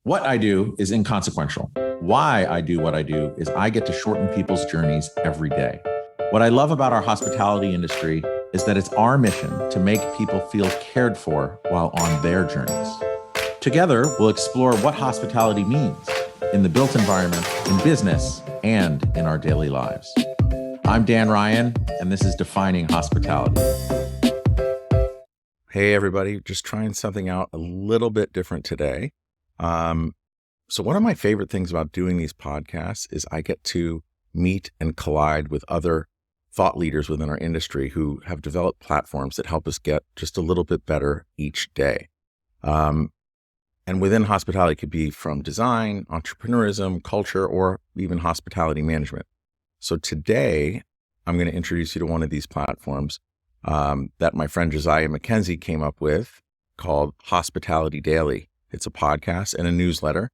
What I do is inconsequential. Why I do what I do is I get to shorten people's journeys every day. What I love about our hospitality industry is that it's our mission to make people feel cared for while on their journeys. Together, we'll explore what hospitality means in the built environment, in business, and in our daily lives. I'm Dan Ryan, and this is Defining Hospitality. Hey, everybody, just trying something out a little bit different today. So one of my favorite things about doing these podcasts is I get to meet and collide with other thought leaders within our industry who have developed platforms that help us get just a little bit better each day. And within hospitality, it could be from design, entrepreneurism, culture, or even hospitality management. So today, I'm going to introduce you to one of these platforms that my friend Josiah McKenzie came up with called Hospitality Daily. It's a podcast and a newsletter.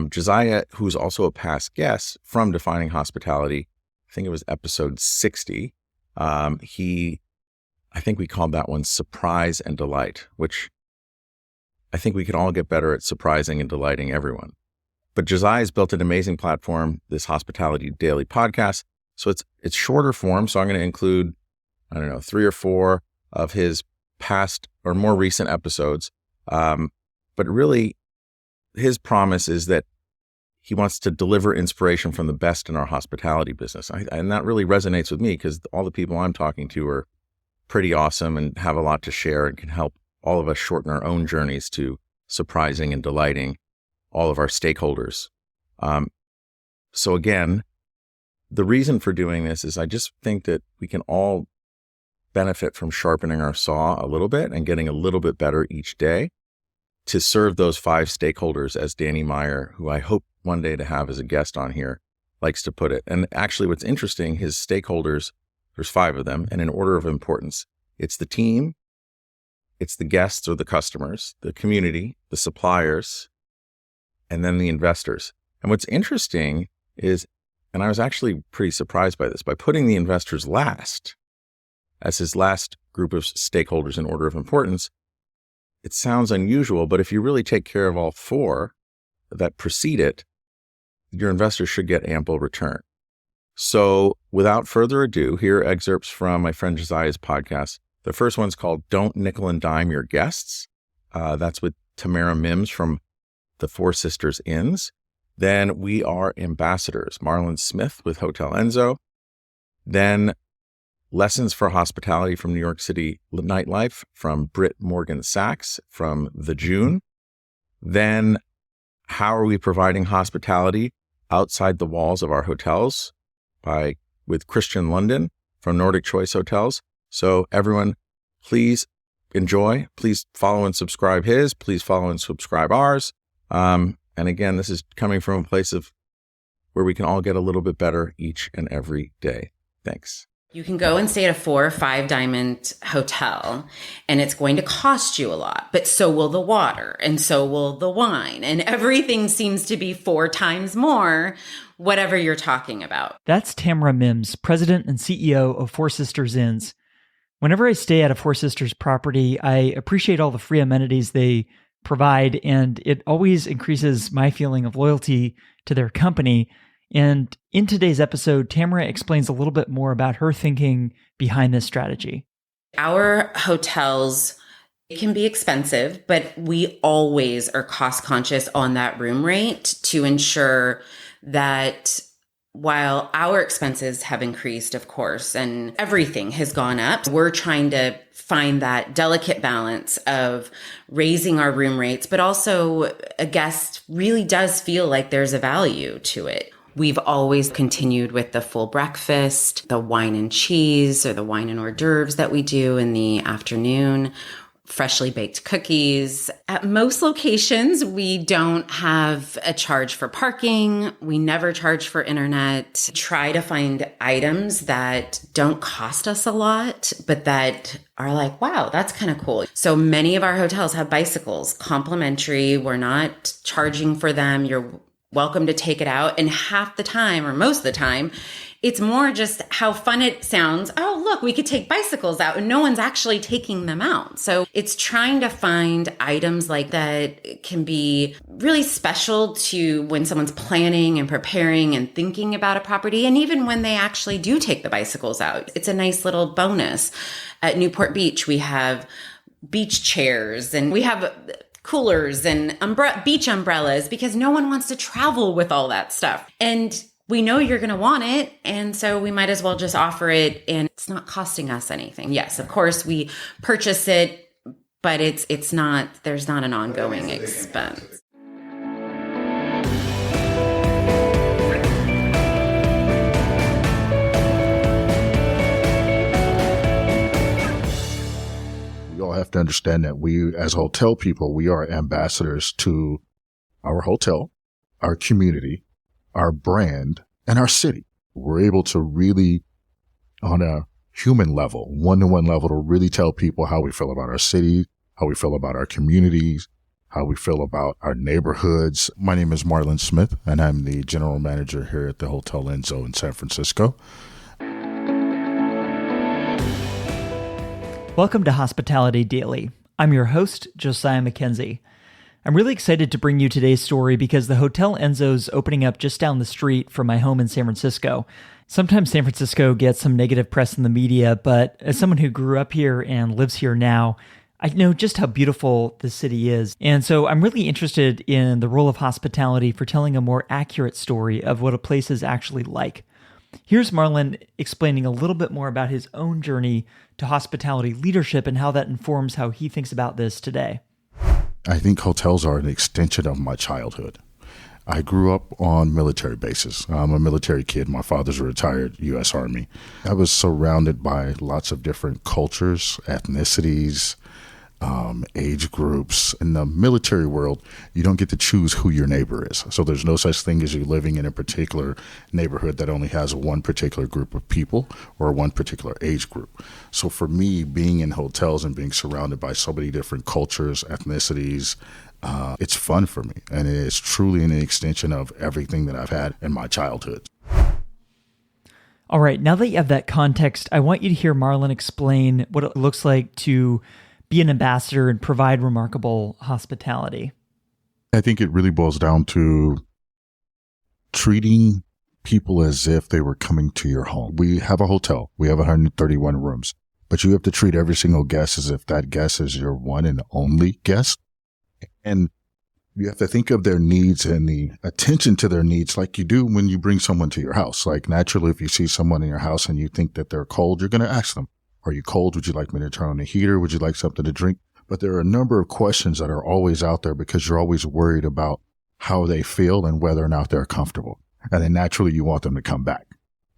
Josiah, who's also a past guest from Defining Hospitality, I think it was episode 60. I think we called that one Surprise and Delight, which I think we can all get better at surprising and delighting everyone. But Josiah's built an amazing platform, this Hospitality Daily podcast. So it's shorter form. So I'm going to include, 3 or 4 of his past or more recent episodes. But really, his promise is that he wants to deliver inspiration from the best in our hospitality business. And that really resonates with me because all the people I'm talking to are pretty awesome and have a lot to share and can help all of us shorten our own journeys to surprising and delighting all of our stakeholders. So again, the reason for doing this is I just think that we can all benefit from sharpening our saw a little bit and getting a little bit better each day to serve those 5 stakeholders, as Danny Meyer, who I hope one day to have as a guest on here, likes to put it. And actually what's interesting, his stakeholders, there's 5 of them, and in order of importance, it's the team, it's the guests or the customers, the community, the suppliers, and then the investors. And what's interesting is, and I was actually pretty surprised by this, by putting the investors last, as his last group of stakeholders in order of importance, it sounds unusual, but if you really take care of all 4 that precede it, your investors should get ample return. So without further ado, here are excerpts from my friend Josiah's podcast. The first one's called Don't Nickel and Dime Your Guests. That's with Tamara Mims from the Four Sisters Inns. Then We Are Ambassadors, Marlon Smith with Hotel Enzo. Then Lessons for Hospitality from New York City Nightlife from Britt Morgan-Saks from The June. Then How Are We Providing Hospitality Outside the Walls of Our Hotels with Christian London from Nordic Choice Hotels. So everyone, please enjoy. Please follow and subscribe his. Please follow and subscribe ours. And again, this is coming from a place of where we can all get a little bit better each and every day. Thanks. You can go and stay at a 4 or 5 diamond hotel and it's going to cost you a lot, but so will the water and so will the wine, and everything seems to be 4 times more, whatever you're talking about. That's Tamara Mims, president and CEO of Four Sisters Inns. Whenever I stay at a Four Sisters property, I appreciate all the free amenities they provide, and it always increases my feeling of loyalty to their company. And in today's episode, Tamara explains a little bit more about her thinking behind this strategy. Our hotels, it can be expensive, but we always are cost conscious on that room rate to ensure that while our expenses have increased, of course, and everything has gone up, we're trying to find that delicate balance of raising our room rates, but also a guest really does feel like there's a value to it. We've always continued with the full breakfast, the wine and cheese or the wine and hors d'oeuvres that we do in the afternoon, freshly baked cookies. At most locations, we don't have a charge for parking. We never charge for internet. Try to find items that don't cost us a lot, but that are like, wow, that's kind of cool. So many of our hotels have bicycles, complimentary. We're not charging for them. You're welcome to take it out. And half the time, or most of the time, It's more just how fun it sounds. Oh, look, we could take bicycles out, and no one's actually taking them out. So it's trying to find items like that can be really special to when someone's planning and preparing and thinking about a property. And even when they actually do take the bicycles out, it's a nice little bonus. At Newport Beach, we have beach chairs and we have coolers and beach umbrellas because no one wants to travel with all that stuff. And we know you're going to want it. And so we might as well just offer it, and it's not costing us anything. Yes, of course we purchase it, but there's not an ongoing expense. You all have to understand that we, as hotel people, we are ambassadors to our hotel, our community, our brand, and our city. We're able to really, on a human level, one-to-one level, to really tell people how we feel about our city, how we feel about our communities, how we feel about our neighborhoods. My name is Marlon Smith, and I'm the general manager here at the Hotel Enzo in San Francisco. Welcome to Hospitality Daily. I'm your host, Josiah McKenzie. I'm really excited to bring you today's story because the Hotel Enzo's opening up just down the street from my home in San Francisco. Sometimes San Francisco gets some negative press in the media, but as someone who grew up here and lives here now, I know just how beautiful the city is. And so I'm really interested in the role of hospitality for telling a more accurate story of what a place is actually like. Here's Marlon explaining a little bit more about his own journey to hospitality leadership and how that informs how he thinks about this today. I think hotels are an extension of my childhood. I grew up on military bases. I'm a military kid. My father's a retired U.S. Army. I was surrounded by lots of different cultures, ethnicities, age groups. In the military world, you don't get to choose who your neighbor is. So there's no such thing as you living in a particular neighborhood that only has one particular group of people or one particular age group. So for me, being in hotels and being surrounded by so many different cultures, ethnicities, it's fun for me. And it's truly an extension of everything that I've had in my childhood. All right, now that you have that context, I want you to hear Marlon explain what it looks like to be an ambassador and provide remarkable hospitality. I think it really boils down to treating people as if they were coming to your home. We have a hotel. We have 131 rooms, but you have to treat every single guest as if that guest is your one and only guest. And you have to think of their needs and the attention to their needs like you do when you bring someone to your house. Like naturally, if you see someone in your house and you think that they're cold, you're going to ask them, are you cold? Would you like me to turn on the heater? Would you like something to drink? But there are a number of questions that are always out there because you're always worried about how they feel and whether or not they're comfortable. And then naturally you want them to come back.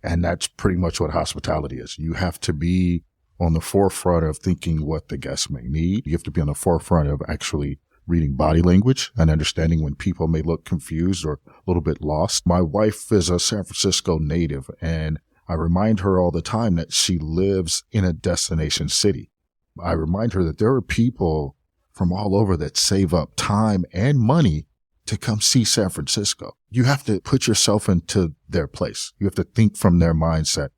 And that's pretty much what hospitality is. You have to be on the forefront of thinking what the guests may need. You have to be on the forefront of actually reading body language and understanding when people may look confused or a little bit lost. My wife is a San Francisco native, and I remind her all the time that she lives in a destination city. I remind her that there are people from all over that save up time and money to come see San Francisco. You have to put yourself into their place. You have to think from their mindset.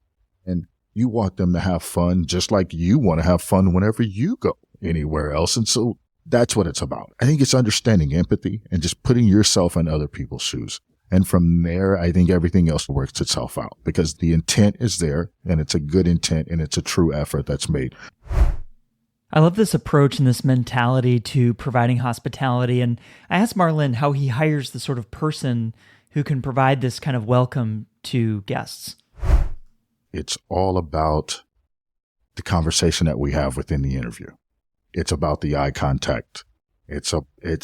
And you want them to have fun just like you want to have fun whenever you go anywhere else. And so that's what it's about. I think it's understanding empathy and just putting yourself in other people's shoes. And from there, I think everything else works itself out because the intent is there and it's a good intent and it's a true effort that's made. I love this approach and this mentality to providing hospitality. And I asked Marlon how he hires the sort of person who can provide this kind of welcome to guests. It's all about the conversation that we have within the interview. It's about the eye contact. It's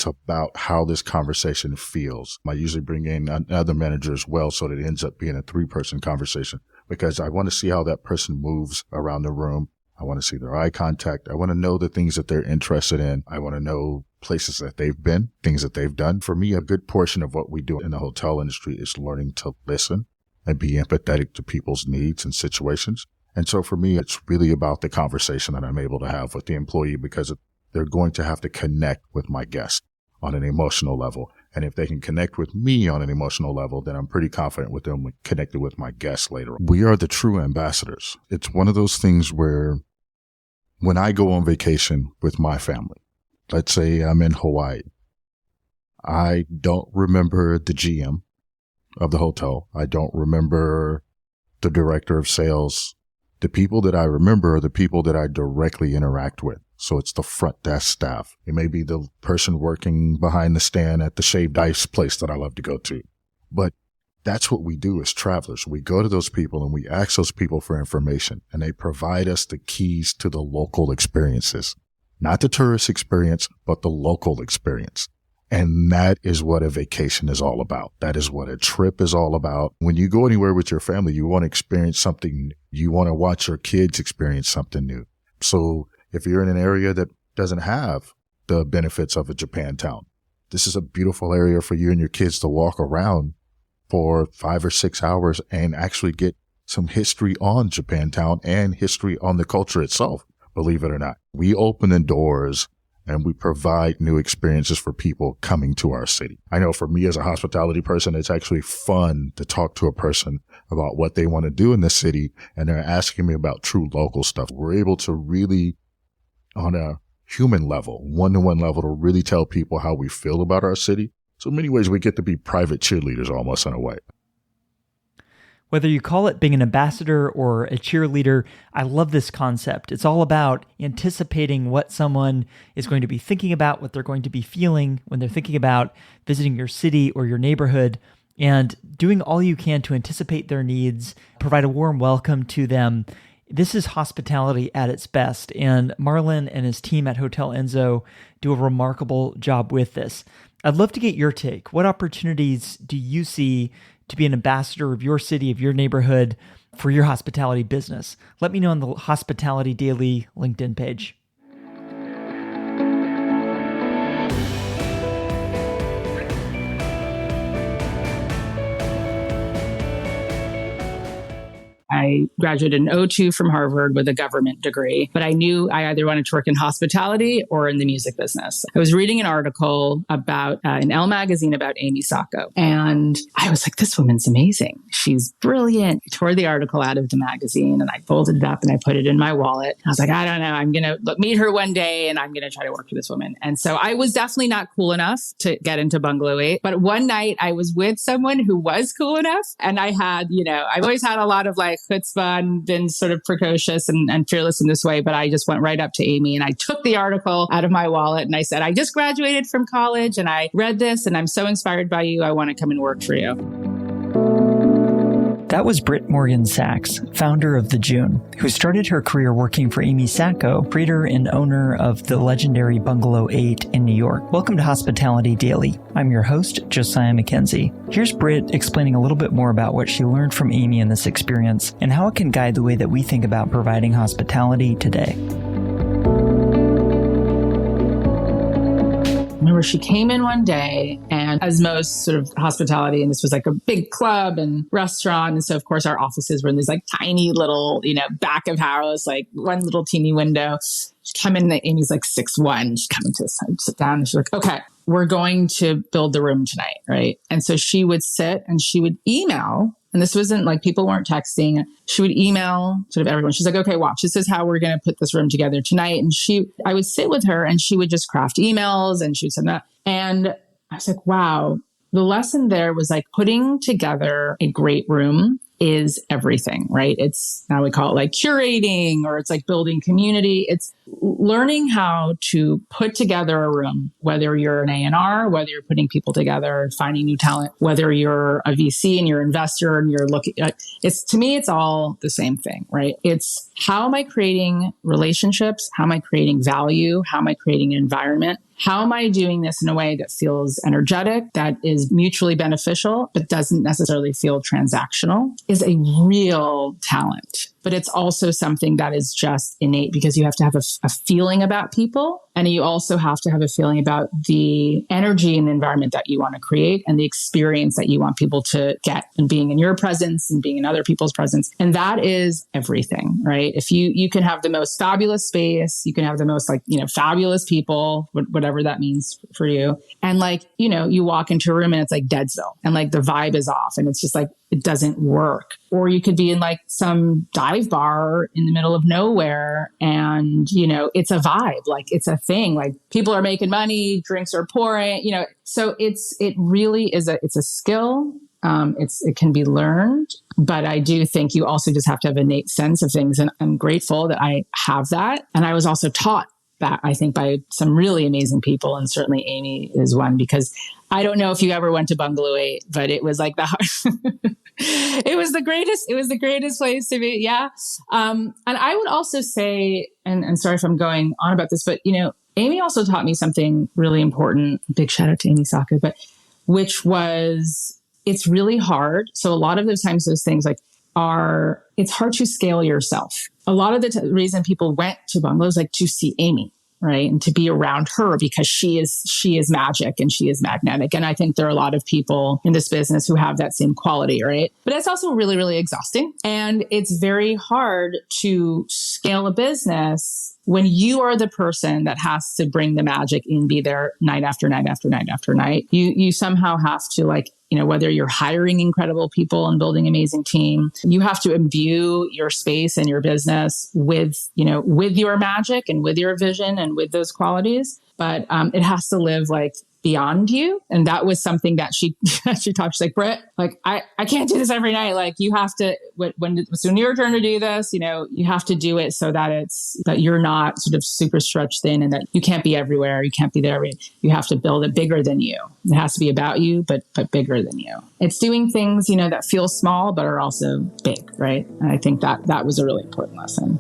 about how this conversation feels. I usually bring in another manager as well so that it ends up being a 3-person conversation because I want to see how that person moves around the room. I want to see their eye contact. I want to know the things that they're interested in. I want to know places that they've been, things that they've done. For me, a good portion of what we do in the hotel industry is learning to listen and be empathetic to people's needs and situations. And so for me, it's really about the conversation that I'm able to have with the employee because they're going to have to connect with my guest on an emotional level. And if they can connect with me on an emotional level, then I'm pretty confident with them connected with my guests later on. We are the true ambassadors. It's one of those things where when I go on vacation with my family, let's say I'm in Hawaii, I don't remember the GM of the hotel. I don't remember the director of sales. The people that I remember are the people that I directly interact with. So it's the front desk staff. It may be the person working behind the stand at the shaved ice place that I love to go to. But that's what we do as travelers. We go to those people and we ask those people for information, and they provide us the keys to the local experiences, not the tourist experience, but the local experience. And that is what a vacation is all about. That is what a trip is all about. When you go anywhere with your family, you want to experience something new. You want to watch your kids experience something new. So if you're in an area that doesn't have the benefits of a Japantown, this is a beautiful area for you and your kids to walk around for 5 or 6 hours and actually get some history on Japantown and history on the culture itself, believe it or not. We open the doors and we provide new experiences for people coming to our city. I know for me as a hospitality person, it's actually fun to talk to a person about what they want to do in the city, and they're asking me about true local stuff. We're able to really, on a human level, one-to-one level, to really tell people how we feel about our city. So in many ways, we get to be private cheerleaders almost in a way. Whether you call it being an ambassador or a cheerleader, I love this concept. It's all about anticipating what someone is going to be thinking about, what they're going to be feeling when they're thinking about visiting your city or your neighborhood, and doing all you can to anticipate their needs, provide a warm welcome to them. This is hospitality at its best, and Marlon and his team at Hotel Enzo do a remarkable job with this. I'd love to get your take. What opportunities do you see to be an ambassador of your city, of your neighborhood, for your hospitality business? Let me know on the Hospitality Daily LinkedIn page. I graduated in '02 from Harvard with a government degree, but I knew I either wanted to work in hospitality or in the music business. I was reading an article about in Elle magazine about Amy Sacco, and I was like, this woman's amazing. She's brilliant. I tore the article out of the magazine and I folded it up and I put it in my wallet. I was like, I don't know. I'm going to meet her one day and I'm going to try to work for this woman. And so I was definitely not cool enough to get into Bungalow 8. But one night I was with someone who was cool enough. And I had, I've always had a lot of like chutzpah and been sort of precocious and fearless in this way. But I just went right up to Amy and I took the article out of my wallet and I said, I just graduated from college and I read this and I'm so inspired by you. I want to come and work for you. That was Britt Morgan-Saks, founder of The June, who started her career working for Amy Sacco, creator and owner of the legendary Bungalow 8 in New York. Welcome to Hospitality Daily. I'm your host, Josiah McKenzie. Here's Britt explaining a little bit more about what she learned from Amy in this experience and how it can guide the way that we think about providing hospitality today. I remember she came in one day, and as most sort of hospitality, and this was like a big club and restaurant. And so, of course, our offices were in these like tiny little, back of house, like one little teeny window. She come in, and Amy's like 6'1". She's coming to sit down, and she's like, okay, we're going to build the room tonight, right? And so she would sit and she would email. And this wasn't like people weren't texting. She would email sort of everyone. She's like, okay, watch, this is how we're going to put this room together tonight. And I would sit with her and she would just craft emails and she would send that. And I was like, wow, the lesson there was like putting together a great room is everything, right? It's now we call it like curating, or it's like building community. It's learning how to put together a room, whether you're an A&R, whether you're putting people together, finding new talent, whether you're a VC and you're an investor and you're looking at to me, it's all the same thing, right? It's how am I creating relationships? How am I creating value? How am I creating an environment? How am I doing this in a way that feels energetic, that is mutually beneficial, but doesn't necessarily feel transactional, is a real talent. but it's also something that is just innate because you have to have a feeling about people. And you also have to have a feeling about the energy and the environment that you want to create and the experience that you want people to get and being in your presence and being in other people's presence. And that is everything, right? If you can have the most fabulous space, you can have the most fabulous people, whatever that means for you. And you walk into a room and it's like dead still and the vibe is off and it's just it doesn't work. Or you could be in some dive bar in the middle of nowhere and, it's a vibe, it's a thing, people are making money, drinks are pouring, so it really is it's a skill. It can be learned, but I do think you also just have to have an innate sense of things. And I'm grateful that I have that. And I was also taught that, I think, by some really amazing people. And certainly Amy is one, because I don't know if you ever went to Bungalow 8, but it was it was the greatest place to be. Yeah. And I would also say, and sorry if I'm going on about this, but, Amy also taught me something really important. Big shout out to Amy Saka, which was, it's really hard. So a lot of those times, those things it's hard to scale yourself. A lot of the reason people went to bungalows, to see Amy, right? And to be around her because she is magic and she is magnetic. And I think there are a lot of people in this business who have that same quality, right? But it's also really, really exhausting. And it's very hard to scale a business when you are the person that has to bring the magic and be there night after night after night after night. You somehow have to whether you're hiring incredible people and building an amazing team, you have to imbue your space and your business with your magic and with your vision and with those qualities. But it has to live beyond you. And that was something that she taught. She's like, Britt, I can't do this every night. You have to, when it's your turn to do this, you have to do it so that that you're not sort of super stretched thin and that you can't be everywhere. You can't be there. You have to build it bigger than you. It has to be about you, but bigger than you. It's doing things, that feel small, but are also big, right? And I think that was a really important lesson.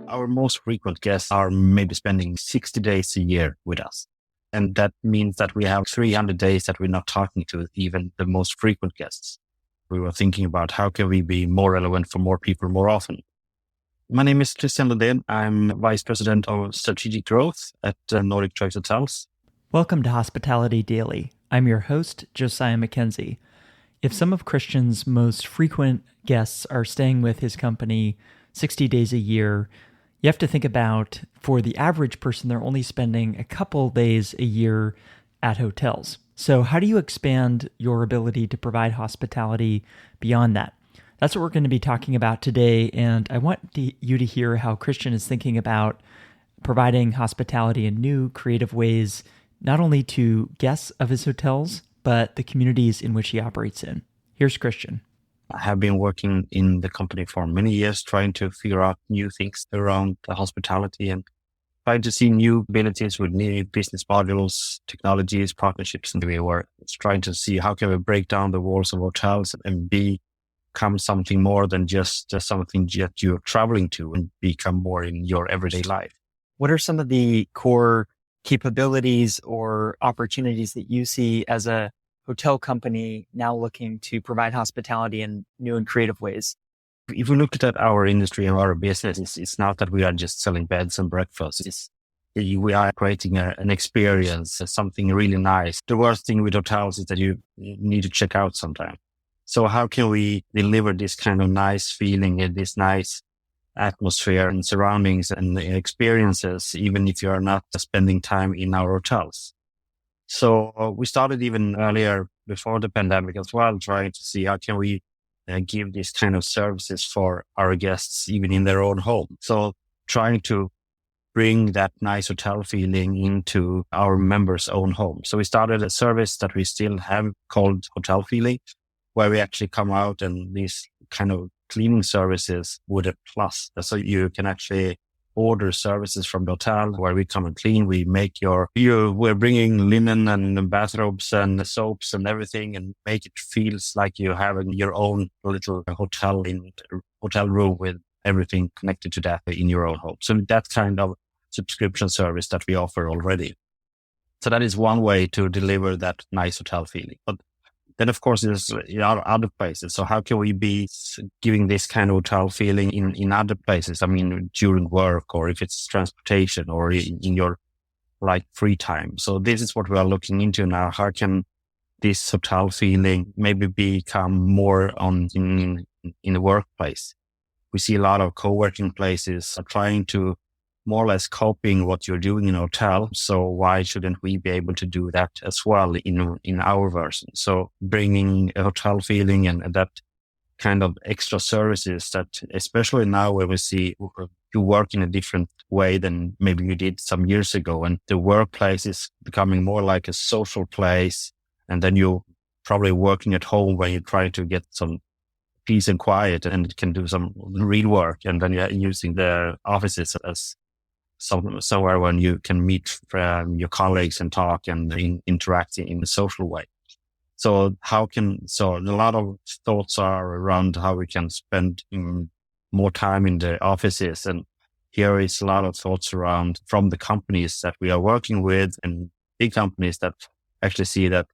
Our most frequent guests are maybe spending 60 days a year with us. And that means that we have 300 days that we're not talking to even the most frequent guests. We were thinking about how can we be more relevant for more people more often. My name is Christian Lundén. I'm Vice President of Strategic Growth at Nordic Choice Hotels. Welcome to Hospitality Daily. I'm your host, Josiah McKenzie. If some of Christian's most frequent guests are staying with his company 60 days a year, you have to think about, for the average person, they're only spending a couple days a year at hotels. So how do you expand your ability to provide hospitality beyond that? That's what we're going to be talking about today. And I want you to hear how Christian is thinking about providing hospitality in new, creative ways, not only to guests of his hotels, but the communities in which he operates in. Here's Christian. I have been working in the company for many years, trying to figure out new things around the hospitality and trying to see new abilities with new business models, technologies, partnerships. And we were trying to see how can we break down the walls of hotels and become something more than just something that you're traveling to and become more in your everyday life. What are some of the core capabilities or opportunities that you see as a hotel company now looking to provide hospitality in new and creative ways? If we look at our industry and our business, it's not that we are just selling beds and breakfasts. We are creating an experience, something really nice. The worst thing with hotels is that you need to check out sometime. So how can we deliver this kind of nice feeling and this nice atmosphere and surroundings and experiences, even if you are not spending time in our hotels? So we started even earlier before the pandemic as well, trying to see how can we give these kind of services for our guests, even in their own home. So trying to bring that nice hotel feeling into our members' own home. So we started a service that we still have called Hotel Feeling, where we actually come out and these kind of cleaning services with a plus. So you can actually order services from the hotel where we come and clean. We make we're bringing linen and bathrobes and soaps and everything and make it feels like you have your own little hotel room with everything connected to that in your own home. So that kind of subscription service that we offer already. So that is one way to deliver that nice hotel feeling. But Then, of course, there's other places. So how can we be giving this kind of hotel feeling in other places? I mean, during work, or if it's transportation, or in your like free time. So this is what we are looking into now. How can this hotel feeling maybe become more in the workplace? We see a lot of co-working places are trying to more or less copying what you're doing in a hotel. So why shouldn't we be able to do that as well in our version? So bringing a hotel feeling and that kind of extra services that, especially now where we see you work in a different way than maybe you did some years ago, and the workplace is becoming more like a social place. And then you're probably working at home where you try to get some peace and quiet and can do some real work. And then you're using the offices as somewhere when you can meet your colleagues and talk and interact in a social way. So a lot of thoughts are around how we can spend more time in the offices. And here is a lot of thoughts around from the companies that we are working with, and big companies that actually see that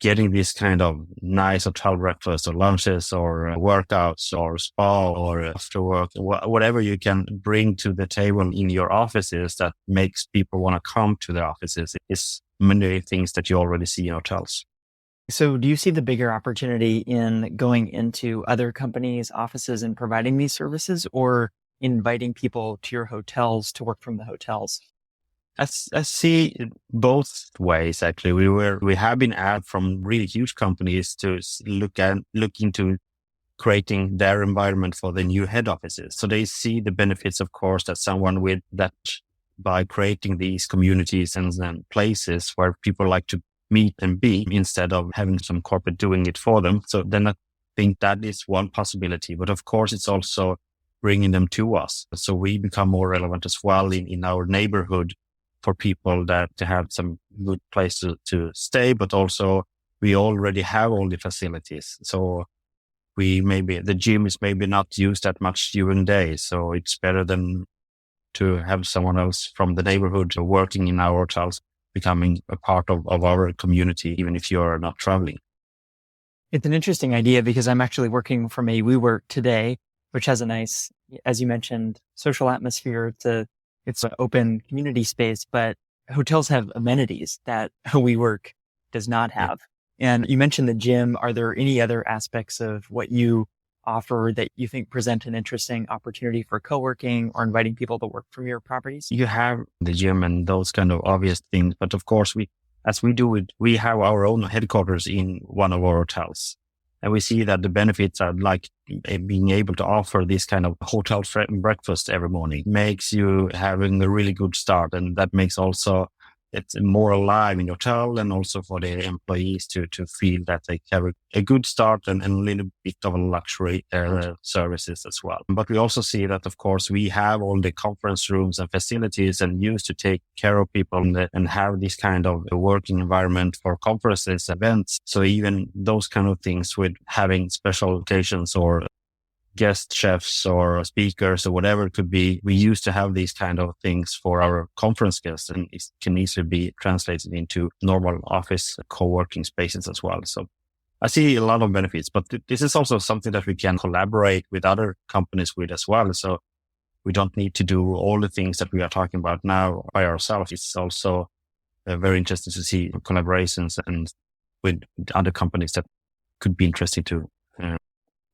getting this kind of nice hotel breakfast or lunches or workouts or spa or after work, whatever you can bring to the table in your offices that makes people want to come to the offices is many things that you already see in hotels. So do you see the bigger opportunity in going into other companies' offices and providing these services, or inviting people to your hotels to work from the hotels? I see both ways, actually. We have been asked from really huge companies to look into creating their environment for the new head offices. So they see the benefits, of course, that someone with that by creating these communities and then places where people like to meet and be instead of having some corporate doing it for them. So then I think that is one possibility. But of course, it's also bringing them to us. So we become more relevant as well in our neighborhood for people that to have some good place to stay, but also we already have all the facilities. So the gym is maybe not used that much during the day. So it's better than to have someone else from the neighborhood working in our hotels, becoming a part of our community, even if you're not traveling. It's an interesting idea because I'm actually working from a WeWork today, which has a nice, as you mentioned, social atmosphere. It's an open community space, but hotels have amenities that WeWork does not have. And you mentioned the gym. Are there any other aspects of what you offer that you think present an interesting opportunity for co-working or inviting people to work from your properties? You have the gym and those kind of obvious things, but of course we have our own headquarters in one of our hotels. And we see that the benefits are like being able to offer this kind of hotel breakfast every morning makes you having a really good start. And that makes also it's more alive in your hotel, and also for the employees to feel that they have a good start and a little bit of a luxury services as well. But we also see that, of course, we have all the conference rooms and facilities and used to take care of people and have this kind of working environment for conferences, events. So even those kind of things with having special occasions or guest chefs or speakers or whatever it could be, we used to have these kind of things for our conference guests, and it can easily be translated into normal office co-working spaces as well. So I see a lot of benefits, but this is also something that we can collaborate with other companies with as well. So we don't need to do all the things that we are talking about now by ourselves. It's also very interesting to see collaborations and with other companies that could be interesting to.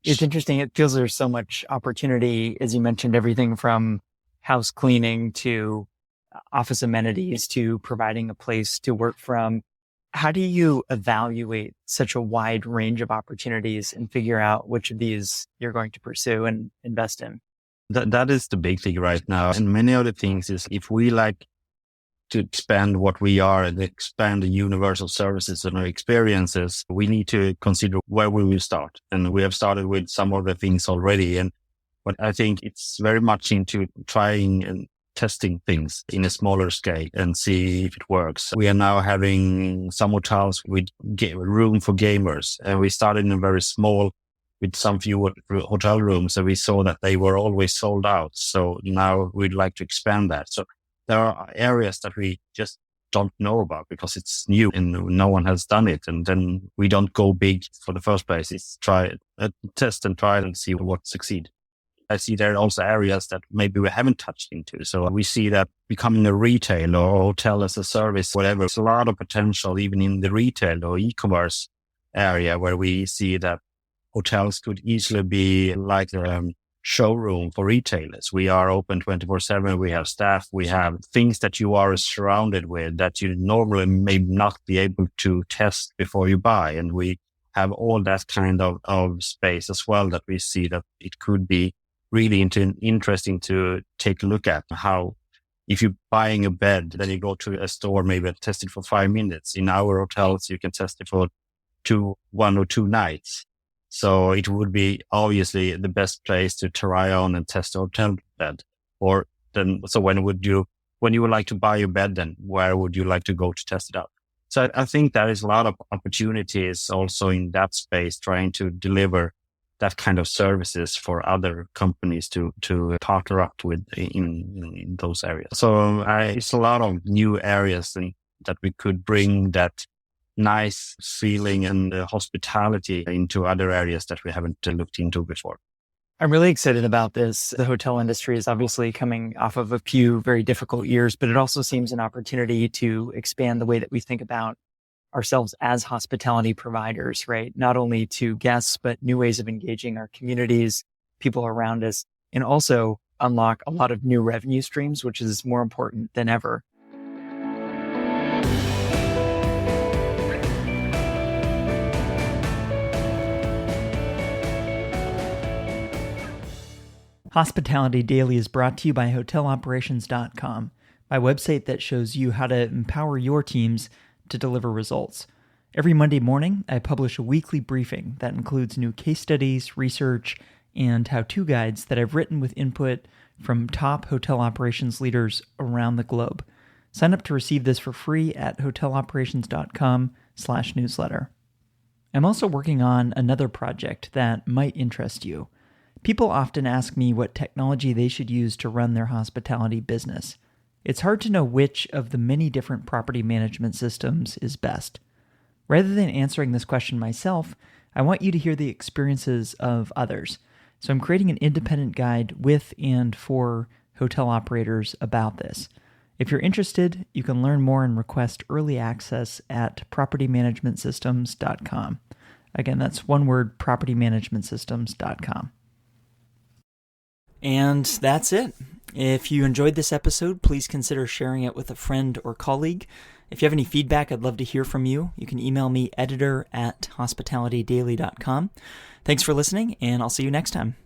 It's interesting. It feels there's so much opportunity, as you mentioned, everything from house cleaning to office amenities to providing a place to work from. How do you evaluate such a wide range of opportunities and figure out which of these you're going to pursue and invest in? That is the big thing right now. And many other things is if we like to expand what we are and expand the universal services and our experiences, we need to consider where we will start. And we have started with some of the things already. But I think it's very much into trying and testing things in a smaller scale and see if it works. We are now having some hotels with room for gamers, and we started in a very small with some few hotel rooms, and we saw that they were always sold out. So now we'd like to expand that. So there are areas that we just don't know about because it's new and no one has done it. And then we don't go big for the first place. It's test and try and see what succeed. I see there are also areas that maybe we haven't touched into. So we see that becoming a retail or hotel as a service, whatever, there's a lot of potential even in the retail or e-commerce area where we see that hotels could easily be like a showroom for retailers. We are open 24/7. We have staff. We have things that you are surrounded with that you normally may not be able to test before you buy. And we have all that kind of space as well that we see that it could be really interesting to take a look at how if you're buying a bed, then you go to a store, maybe test it for 5 minutes. In our hotels, you can test it for 1 or 2 nights. So it would be obviously the best place to try on and test a hotel bed. Or then, so when you would like to buy your bed, then where would you like to go to test it out? So I think there is a lot of opportunities also in that space, trying to deliver that kind of services for other companies to partner up with in those areas. So it's a lot of new areas that we could bring that nice feeling and hospitality into other areas that we haven't looked into before. I'm really excited about this. The hotel industry is obviously coming off of a few very difficult years, but it also seems an opportunity to expand the way that we think about ourselves as hospitality providers, right? Not only to guests, but new ways of engaging our communities, people around us, and also unlock a lot of new revenue streams, which is more important than ever. Hospitality Daily is brought to you by hoteloperations.com, my website that shows you how to empower your teams to deliver results. Every Monday morning, I publish a weekly briefing that includes new case studies, research, and how-to guides that I've written with input from top hotel operations leaders around the globe. Sign up to receive this for free at hoteloperations.com/newsletter. I'm also working on another project that might interest you. People often ask me what technology they should use to run their hospitality business. It's hard to know which of the many different property management systems is best. Rather than answering this question myself, I want you to hear the experiences of others. So I'm creating an independent guide with and for hotel operators about this. If you're interested, you can learn more and request early access at propertymanagementsystems.com. Again, that's one word, propertymanagementsystems.com. And that's it. If you enjoyed this episode, please consider sharing it with a friend or colleague. If you have any feedback, I'd love to hear from you. You can email me editor@hospitalitydaily.com. Thanks for listening, and I'll see you next time.